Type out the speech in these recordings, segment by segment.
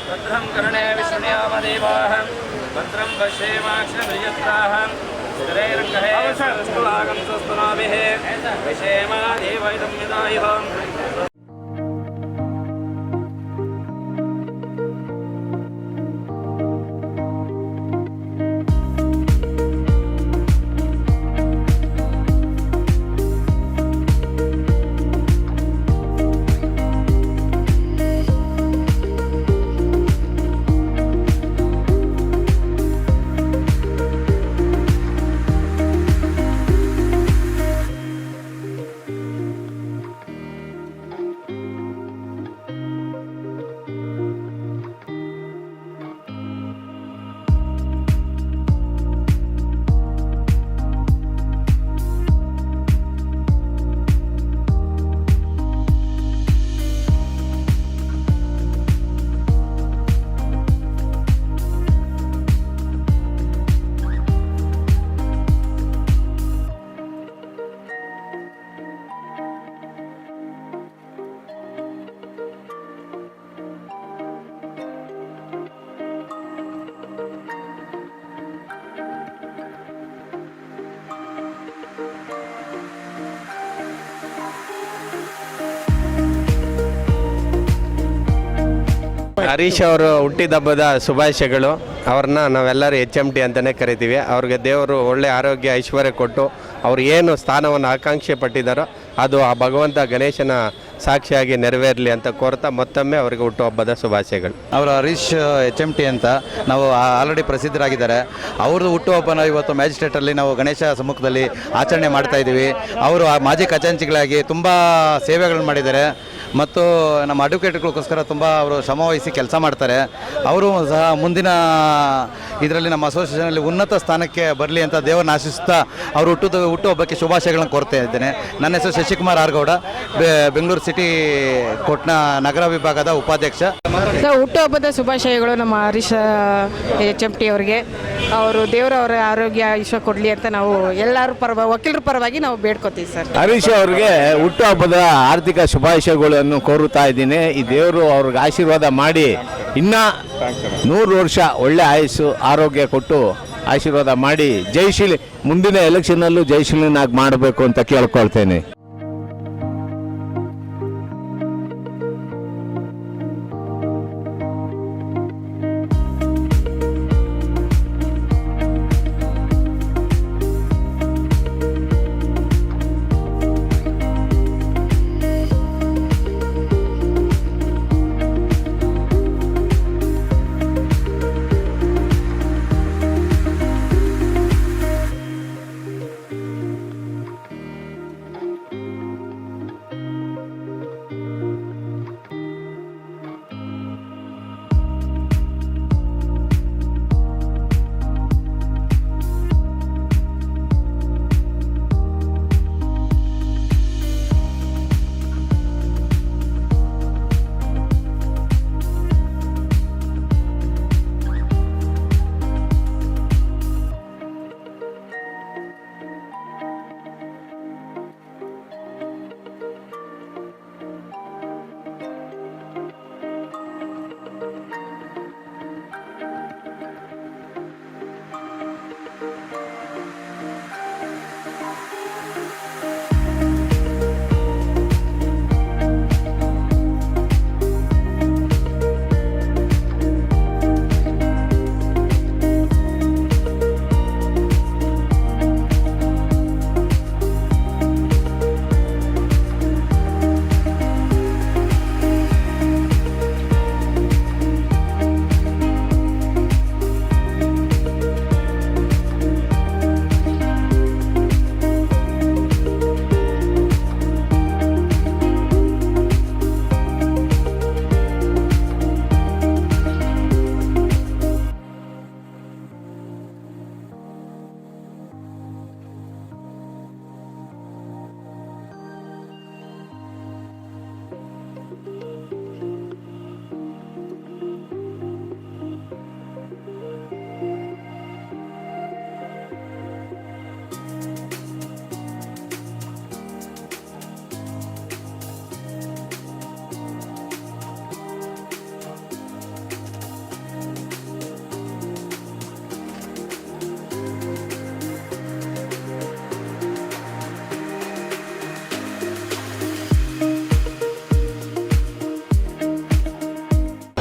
भद्रं कर्णे विष्णुयामदेवाः भद्रं पश्येमाक्षभिर्यत्राः स्थिरैरङ्गैस्तुलागं स्वस्तुनाभिः विषेमा देव इदं विदायुः ಹರೀಶ್ ಅವರು ಹುಟ್ಟಿದಬ್ಬದ ಶುಭಾಶಯಗಳು. ಅವ್ರನ್ನ ನಾವೆಲ್ಲರೂ HMT ಅಂತಲೇ ಕರಿತೀವಿ. ಅವ್ರಿಗೆ ದೇವರು ಒಳ್ಳೆ ಆರೋಗ್ಯ ಐಶ್ವರ್ಯ ಕೊಟ್ಟು ಅವ್ರು ಏನು ಸ್ಥಾನವನ್ನು ಆಕಾಂಕ್ಷೆ ಪಟ್ಟಿದ್ದಾರೋ ಅದು ಆ ಭಗವಂತ ಗಣೇಶನ ಸಾಕ್ಷಿಯಾಗಿ ನೆರವೇರಲಿ ಅಂತ ಕೋರ್ತಾ ಮತ್ತೊಮ್ಮೆ ಅವರಿಗೆ ಹುಟ್ಟುಹಬ್ಬದ ಶುಭಾಶಯಗಳು. ಅವರು ಹರೀಶ್ HMT ಅಂತ ನಾವು ಆಲ್ರೆಡಿ ಪ್ರಸಿದ್ಧರಾಗಿದ್ದಾರೆ. ಅವ್ರದ್ದು ಹುಟ್ಟುಹಬ್ಬನ ಇವತ್ತು ಮ್ಯಾಜಿಸ್ಟ್ರೇಟಲ್ಲಿ ನಾವು ಗಣೇಶ ಸಮ್ಮುಖದಲ್ಲಿ ಆಚರಣೆ ಮಾಡ್ತಾಯಿದ್ದೀವಿ. ಅವರು ಮಾಜಿ ಖಜಾಂಚಿಗಳಾಗಿ ತುಂಬ ಸೇವೆಗಳನ್ನು ಮಾಡಿದ್ದಾರೆ. ಮತ್ತು ನಮ್ಮ ಅಡ್ವೊಕೇಟ್ಗಳಿಗೋಸ್ಕರ ತುಂಬ ಅವರು ಶ್ರಮವಹಿಸಿ ಕೆಲಸ ಮಾಡ್ತಾರೆ. ಅವರು ಸಹ ಮುಂದಿನ ಇದರಲ್ಲಿ ನಮ್ಮ ಅಸೋಸಿಯೇಷನಲ್ಲಿ ಉನ್ನತ ಸ್ಥಾನಕ್ಕೆ ಬರಲಿ ಅಂತ ದೇವರನ್ನ ಆಶಿಸುತ್ತಾ ಅವರು ಹುಟ್ಟುಹಬ್ಬಕ್ಕೆ ಶುಭಾಶಯಗಳನ್ನು ಕೋರ್ತಾ ಇದ್ದೇನೆ. ನನ್ನ ಹೆಸರು ಶಶಿಕುಮಾರ್ ಆರ್ಗೌಡ, ಬೆಂಗಳೂರು ಸಿಟಿ ಕೋರ್ಟ್ನ ನಗರ ವಿಭಾಗದ ಉಪಾಧ್ಯಕ್ಷ. ಹುಟ್ಟುಹಬ್ಬದ ಶುಭಾಶಯಗಳು ನಮ್ಮ ಹರೀಶ್ HMT ಅವರಿಗೆ. ಅವರು ದೇವರವರ ಆರೋಗ್ಯ ಆಯುಷ್ಯ ಕೊಡಲಿ ಅಂತ ನಾವು ಎಲ್ಲರೂ ವಕೀಲರ ಪರವಾಗಿ ನಾವು ಬೇಡ್ಕೋತೀವಿ ಸರ್. ಹರೀಶ್ ಅವ್ರಿಗೆ ಹುಟ್ಟುಹಬ್ಬದ ಆರ್ಥಿಕ ಶುಭಾಶಯಗಳನ್ನು ಕೋರುತ್ತಾ ಇದ್ದೀನಿ. ಈ ದೇವರು ಅವ್ರಿಗೆ ಆಶೀರ್ವಾದ ಮಾಡಿ ಇನ್ನೂ 100 ವರ್ಷ ಒಳ್ಳೆ ಆಯುಸ್ಸು ಆರೋಗ್ಯ ಕೊಟ್ಟು ಆಶೀರ್ವಾದ ಮಾಡಿ ಜಯಶೀಲಿ ಮುಂದಿನ ಎಲೆಕ್ಷನ್ನಲ್ಲೂ ಜಯಶೀಲನಾಗಿ ಮಾಡಬೇಕು ಅಂತ ಕೇಳ್ಕೊಳ್ತೇನೆ.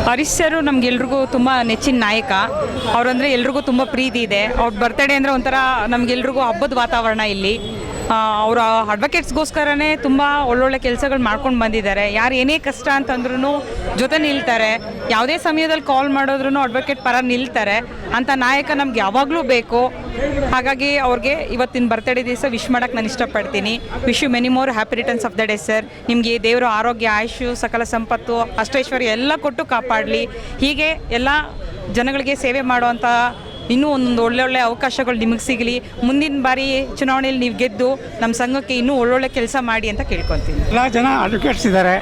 ಹರೀಶ್ ಸರ್ ನಮಗೆಲ್ರಿಗೂ ತುಂಬ ನೆಚ್ಚಿನ ನಾಯಕ. ಅವರಂದರೆ ಎಲ್ರಿಗೂ ತುಂಬ ಪ್ರೀತಿ ಇದೆ. ಅವ್ರ ಬರ್ತಡೇ ಅಂದರೆ ಒಂಥರ ನಮಗೆಲ್ರಿಗೂ ಹಬ್ಬದ ವಾತಾವರಣ ಇಲ್ಲಿ. ಅವರ ಅಡ್ವೊಕೇಟ್ಸ್ಗೋಸ್ಕರನೇ ತುಂಬ ಒಳ್ಳೊಳ್ಳೆ ಕೆಲಸಗಳು ಮಾಡ್ಕೊಂಡು ಬಂದಿದ್ದಾರೆ. ಯಾರು ಏನೇ ಕಷ್ಟ ಅಂತಂದ್ರೂ ಜೊತೆ ನಿಲ್ತಾರೆ. ಯಾವುದೇ ಸಮಯದಲ್ಲಿ ಕಾಲ್ ಮಾಡಿದ್ರೂ ಅಡ್ವೊಕೇಟ್ ಪರ ನಿಲ್ತಾರೆ ಅಂತ ನಾಯಕ ನಮ್ಗೆ ಯಾವಾಗಲೂ ಬೇಕು. ಹಾಗಾಗಿ ಅವ್ರಿಗೆ ಇವತ್ತಿನ ಬರ್ತಡೇ ದಿವಸ ವಿಶ್ ಮಾಡೋಕ್ಕೆ ನಾನು ಇಷ್ಟಪಡ್ತೀನಿ. Wish you many more happy returns of the day sir. ನಿಮಗೆ ದೇವರು ಆರೋಗ್ಯ, ಆಯುಷು, ಸಕಲ ಸಂಪತ್ತು, ಅಷ್ಟೈಶ್ವರ್ಯ ಎಲ್ಲ ಕೊಟ್ಟು ಕಾಪಾಡಲಿ. ಹೀಗೆ ಎಲ್ಲ ಜನಗಳಿಗೆ ಸೇವೆ ಮಾಡುವಂಥ ಇನ್ನೂ ಒಂದು ಒಳ್ಳೊಳ್ಳೆ ಅವಕಾಶಗಳು ನಿಮಗೆ ಸಿಗಲಿ. ಮುಂದಿನ ಬಾರಿ ಚುನಾವಣೆಯಲ್ಲಿ ನೀವು ಗೆದ್ದು ನಮ್ಮ ಸಂಘಕ್ಕೆ ಇನ್ನೂ ಒಳ್ಳೊಳ್ಳೆ ಕೆಲಸ ಮಾಡಿ ಅಂತ ಕೇಳ್ಕೊತೀನಿ. ಎಲ್ಲ ಜನ ಅಡ್ವೊಕೇಟ್ಸ್ ಇದ್ದಾರೆ.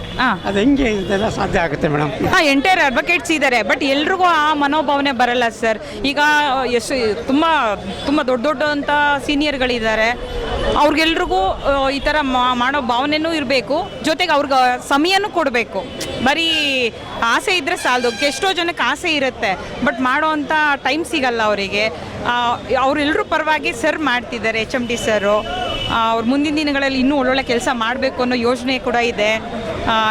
ಅದು ಹೆಂಗೆ ಇದೆಲ್ಲ ಸಾಧ್ಯ ಆಗುತ್ತೆ ಮೇಡಮ್? ಎಂಟೈರ್ ಅಡ್ವೊಕೇಟ್ಸ್ ಇದ್ದಾರೆ, ಬಟ್ ಎಲ್ರಿಗೂ ಆ ಮನೋಭಾವನೆ ಬರಲ್ಲ ಸರ್. ಈಗ ಎಷ್ಟು ತುಂಬ ದೊಡ್ಡ ಅಂತ ಸೀನಿಯರ್ಗಳಿದ್ದಾರೆ, ಅವ್ರಿಗೆಲ್ರಿಗೂ ಈ ಥರ ಮಾಡೋ ಭಾವನೆನೂ ಇರಬೇಕು. ಜೊತೆಗೆ ಅವ್ರಿಗೆ ಸಮಯನೂ ಕೊಡಬೇಕು. ಬರೀ ಆಸೆ ಇದ್ದರೆ ಸಾಲದು. ಎಷ್ಟೋ ಜನಕ್ಕೆ ಆಸೆ ಇರುತ್ತೆ, ಬಟ್ ಮಾಡೋ ಅಂಥ ಟೈಮ್ ಸಿಗಲ್ಲ ಅವರಿಗೆ. ಅವರೆಲ್ಲರೂ ಪರವಾಗಿ ಸರ್ ಮಾಡ್ತಿದ್ದಾರೆ, HMT ಸರು. ಅವ್ರು ಮುಂದಿನ ದಿನಗಳಲ್ಲಿ ಇನ್ನೂ ಒಳ್ಳೊಳ್ಳೆ ಕೆಲಸ ಮಾಡಬೇಕು ಅನ್ನೋ ಯೋಜನೆ ಕೂಡ ಇದೆ.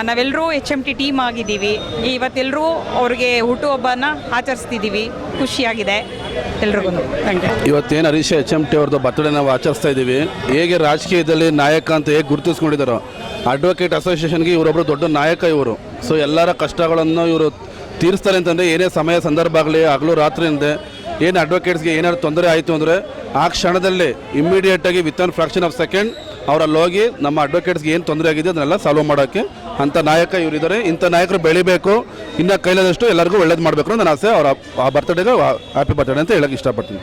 ನಾವೆಲ್ಲರೂ HMT ಟೀಮ್ ಆಗಿದ್ದೀವಿ. ಇವತ್ತೆಲ್ಲರೂ ಅವ್ರಿಗೆ ಹುಟ್ಟುಹಬ್ಬನ ಆಚರಿಸ್ತಿದ್ದೀವಿ. ಖುಷಿಯಾಗಿದೆ ಎಲ್ರಿಗೂ. Thank you. ಇವತ್ತೇನು ಹರೀಶ್ HMT ಅವ್ರದ್ದು ಬರ್ತಡೇ ನಾವು ಆಚರಿಸ್ತಾ ಇದ್ದೀವಿ. ಹೇಗೆ ರಾಜಕೀಯದಲ್ಲಿ ನಾಯಕ ಅಂತ ಹೇಗೆ ಗುರುತಿಸ್ಕೊಂಡಿದ್ದಾರೋ, ಅಡ್ವೊಕೇಟ್ ಅಸೋಸಿಯೇಷನ್ಗೆ ಇವರೊಬ್ಬರು ದೊಡ್ಡ ನಾಯಕ ಇವರು. ಸೊ ಎಲ್ಲರ ಕಷ್ಟಗಳನ್ನು ಇವರು ತೀರಿಸ್ತಾರೆ ಅಂತಂದರೆ ಏನೇ ಸಮಯ ಸಂದರ್ಭ ಆಗಲಿ, ಹಗಲು ರಾತ್ರಿ ಇಲ್ಲದೆ ಏನು ಅಡ್ವೊಕೇಟ್ಸ್ಗೆ ಏನಾದ್ರು ತೊಂದರೆ ಆಯಿತು ಅಂದರೆ ಆ ಕ್ಷಣದಲ್ಲಿ ಇಮ್ಮಿಡಿಯೇಟಾಗಿ within fraction of second ಅವರಲ್ಲಿ ಹೋಗಿ ನಮ್ಮ ಅಡ್ವೊಕೇಟ್ಸ್ಗೆ ಏನು ತೊಂದರೆ ಆಗಿದೆ ಅದನ್ನೆಲ್ಲ ಸಾಲ್ವ್ ಮಾಡೋಕ್ಕೆ ಅಂಥ ನಾಯಕ ಇವರಿದ್ದಾರೆ. ಇಂಥ ನಾಯಕರು ಬೆಳಿಬೇಕು, ಇನ್ನು ಕೈಲಾದಷ್ಟು ಎಲ್ಲರಿಗೂ ಒಳ್ಳೇದು ಮಾಡಬೇಕು ನನ್ನ ಆಸೆ. ಅವರ ಆ ಬರ್ತ್ಡೇಗೆ ಹ್ಯಾಪಿ ಬರ್ತ್ಡೇ ಅಂತ ಹೇಳಕ್ಕೆ ಇಷ್ಟಪಡ್ತೀನಿ.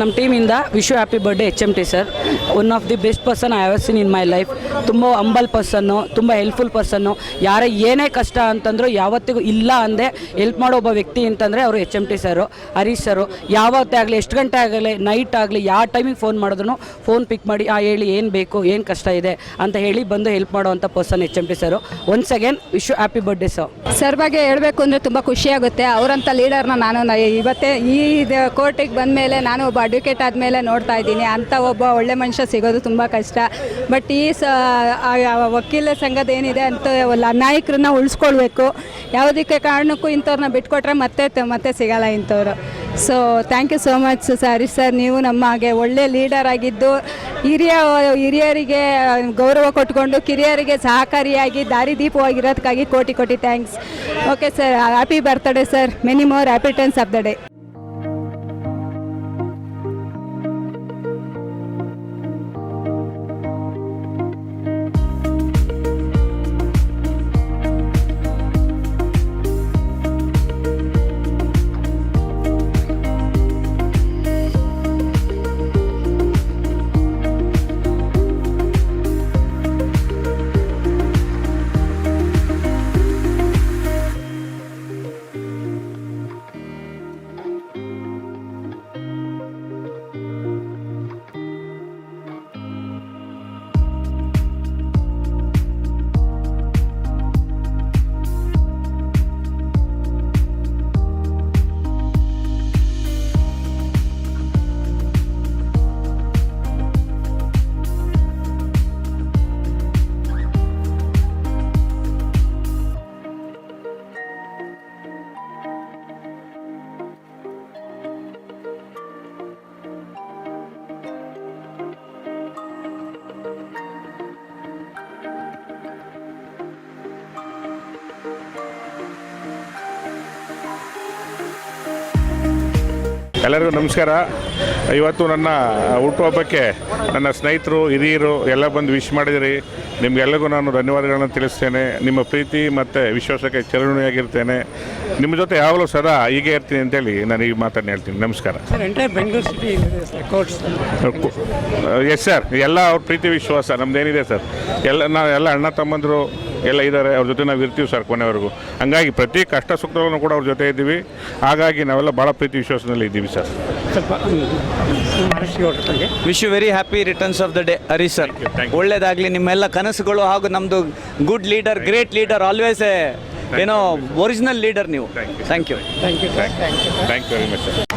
ನಮ್ಮ ಟೀಮಿಂದ wish you happy birthday HMT sir. One of the best person I have seen in my life. ತುಂಬ ಹಂಬಲ್ ಪರ್ಸನ್ನು, ತುಂಬ ಹೆಲ್ಪ್ಫುಲ್ ಪರ್ಸನ್ನು. ಯಾರೇ ಏನೇ ಕಷ್ಟ ಅಂತಂದರೂ ಯಾವತ್ತಿಗೂ ಇಲ್ಲ ಅಂದೆ ಹೆಲ್ಪ್ ಮಾಡೋ ಒಬ್ಬ ವ್ಯಕ್ತಿ ಅಂತಂದರೆ ಅವರು HMT ಸರು, ಹರೀಶ್ ಸರು. ಯಾವತ್ತೇ ಆಗಲಿ, ಎಷ್ಟು ಗಂಟೆ ಆಗಲಿ, ನೈಟ್ ಆಗಲಿ, ಯಾವ ಟೈಮಿಗೆ ಫೋನ್ ಮಾಡಿದ್ರು ಫೋನ್ ಪಿಕ್ ಮಾಡಿ ಹೇಳಿ ಏನು ಬೇಕು, ಏನು ಕಷ್ಟ ಇದೆ ಅಂತ ಹೇಳಿ ಬಂದು ಹೆಲ್ಪ್ ಮಾಡೋವಂಥ person HMT sir. Once again wish you happy birthday sir. Sir ಬಗ್ಗೆ ಹೇಳಬೇಕು ಅಂದರೆ ತುಂಬ ಖುಷಿಯಾಗುತ್ತೆ. ಅವರಂಥ ಲೀಡರ್ನ ನಾನು ಇವತ್ತೇ ಈ ಕೋರ್ಟಿಗೆ ಬಂದ ಮೇಲೆ ನಾನು ಒಬ್ಬ ಅಡ್ವೊಕೇಟ್ ಆದಮೇಲೆ ನೋಡ್ತಾ ಇದ್ದೀನಿ. ಅಂಥ ಒಬ್ಬ ಒಳ್ಳೆ ಮನುಷ್ಯ ಸಿಗೋದು ತುಂಬ ಕಷ್ಟ. ಬಟ್ ಈ ವಕೀಲ ಸಂಘದ ಏನಿದೆ ಅಂತ ನಾಯಕರನ್ನ ಉಳಿಸ್ಕೊಳ್ಬೇಕು. ಯಾವುದಕ್ಕೆ ಕಾರಣಕ್ಕೂ ಇಂಥವ್ರನ್ನ ಬಿಟ್ಕೊಟ್ರೆ ಮತ್ತೆ ಸಿಗಲ್ಲ ಇಂಥವ್ರು. So thank you so much Harish sir. ನೀವು ನಮ್ಮ ಹಾಗೆ ಒಳ್ಳೆ ಲೀಡರ್ ಆಗಿದ್ದು ಹಿರಿಯರಿಗೆ ಗೌರವ ಕೊಟ್ಕೊಂಡು ಕಿರಿಯರಿಗೆ ಸಹಕಾರಿಯಾಗಿ ದಾರಿದೀಪವಾಗಿರೋದಕ್ಕಾಗಿ ಕೋಟಿ ಕೋಟಿ thanks. Okay sir, happy birthday sir. Many more happy returns of the day. ಎಲ್ಲರಿಗೂ ನಮಸ್ಕಾರ. ಇವತ್ತು ನನ್ನ ಹುಟ್ಟುಹಬ್ಬಕ್ಕೆ ನನ್ನ ಸ್ನೇಹಿತರು, ಹಿರಿಯರು ಎಲ್ಲ ಬಂದು ವಿಶ್ ಮಾಡಿದಿರಿ. ನಿಮಗೆಲ್ಲರಿಗೂ ನಾನು ಧನ್ಯವಾದಗಳನ್ನು ತಿಳಿಸ್ತೇನೆ. ನಿಮ್ಮ ಪ್ರೀತಿ ಮತ್ತು ವಿಶ್ವಾಸಕ್ಕೆ ಚಿರಋಣಿಯಾಗಿರ್ತೇನೆ. ನಿಮ್ಮ ಜೊತೆ ಯಾವಾಗಲೂ ಸದಾ ಹೀಗೆ ಇರ್ತೀನಿ ಅಂತೇಳಿ ನಾನು ಈ ಮಾತನ್ನು ಹೇಳ್ತೀನಿ. ನಮಸ್ಕಾರ. ಎಸ್ ಸರ್, ಎಲ್ಲ ಅವ್ರ ಪ್ರೀತಿ ವಿಶ್ವಾಸ ನಮ್ಮದೇನಿದೆ ಸರ್. ನಾವೆಲ್ಲ ಅಣ್ಣ ತಮ್ಮಂದರು ಎಲ್ಲ ಇದ್ದಾರೆ, ಅವ್ರ ಜೊತೆ ನಾವು ಇರ್ತೀವಿ ಸರ್ ಕೊನೆವರೆಗೂ. ಹಂಗಾಗಿ ಪ್ರತಿ ಕಷ್ಟ ಸುಖದಲ್ಲೂ ಕೂಡ ಅವ್ರ ಜೊತೆ ಇದ್ದೀವಿ. ಹಾಗಾಗಿ ನಾವೆಲ್ಲ ಭಾಳ ಪ್ರೀತಿ ವಿಶ್ವಾಸದಲ್ಲಿ ಇದ್ದೀವಿ sir. Wish you very happy returns of the day Harish sir. ಒಳ್ಳೇದಾಗಲಿ ನಿಮ್ಮೆಲ್ಲ ಕನಸುಗಳು. ಹಾಗೂ ನಮ್ಮದು good leader, great leader, always original leader ನೀವು. Thank you very much sir.